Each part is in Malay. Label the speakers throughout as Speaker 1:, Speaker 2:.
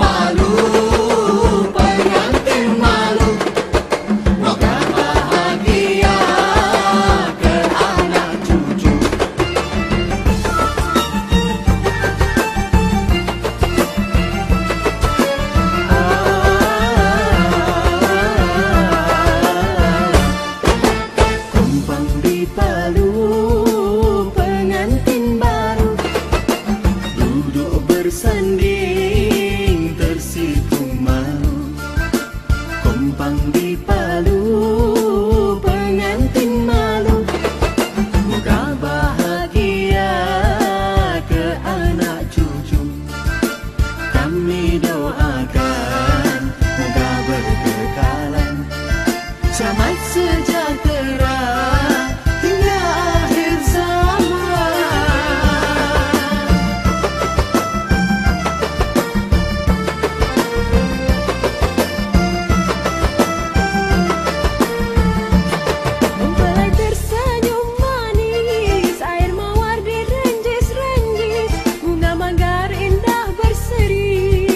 Speaker 1: Palu, pengantin malu, moga bahagia ke anak cucu. Kumpang di Palu, pengantin baru duduk bersanding tersipu malu. Kumpang di Palu, pengantin malu, moga bahagia ke anak cucu. Kami doakan moga berkekalan, selamat sejahtera hingga akhir zaman. Mempelai tersenyum manis, air mawar direnjis-renjis, bunga manggar indah berseri.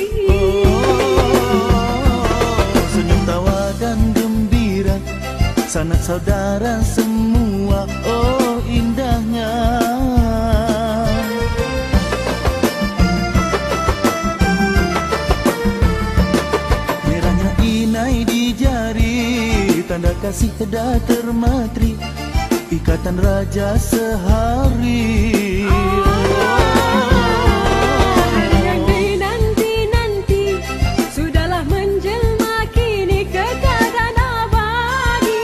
Speaker 2: Senyum tawa dan gembira, sanak saudara semua, oh indahnya. Merahnya inai di jari, tanda kasih dah termatri, ikatan raja sehari.
Speaker 1: Yang dinanti-nanti sudahlah menjelma kini kekal dan abadi.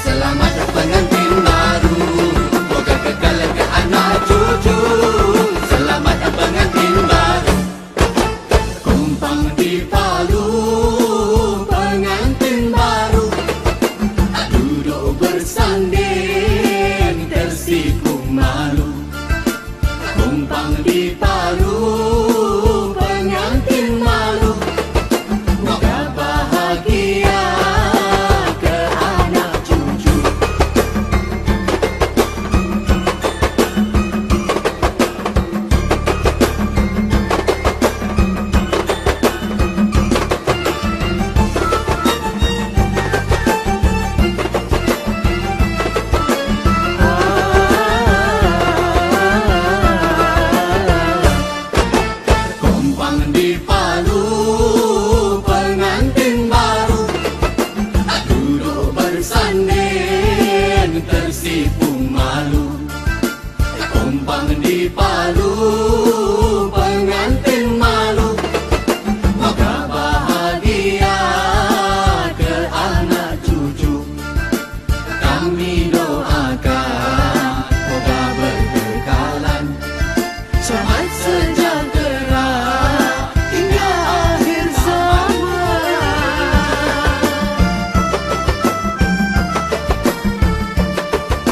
Speaker 1: Selamat pengantin baru, moga kekal ke anak cucu. Selamat pengantin baru. Kumpang di Palu, pengantin baru duduk bersanding tersipu malu. Kumpang di Palu, pengantin malu, moga bahagia ke anak cucu. Kumpang di Palu, pengantin baru duduk bersanding tersipu malu. Kumpang di Palu, pengantin malu, moga bahagia ke anak cucu. Kami doakan moga berkekalan, selamat sejahtera hingga akhir zaman.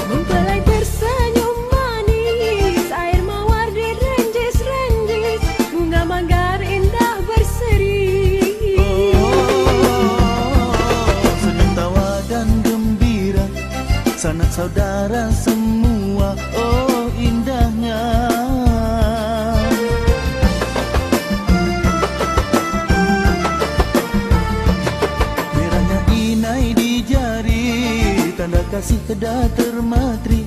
Speaker 1: Mempelai tersenyum manis, air mawar direnjis-renjis, bunga manggar indah berseri.
Speaker 2: Senyum tawa dan gembira, sanak saudara semua, oh indahnya. Merahnya inai di jari, tanda kasih dah termatri,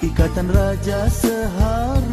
Speaker 2: ikatan raja sehari.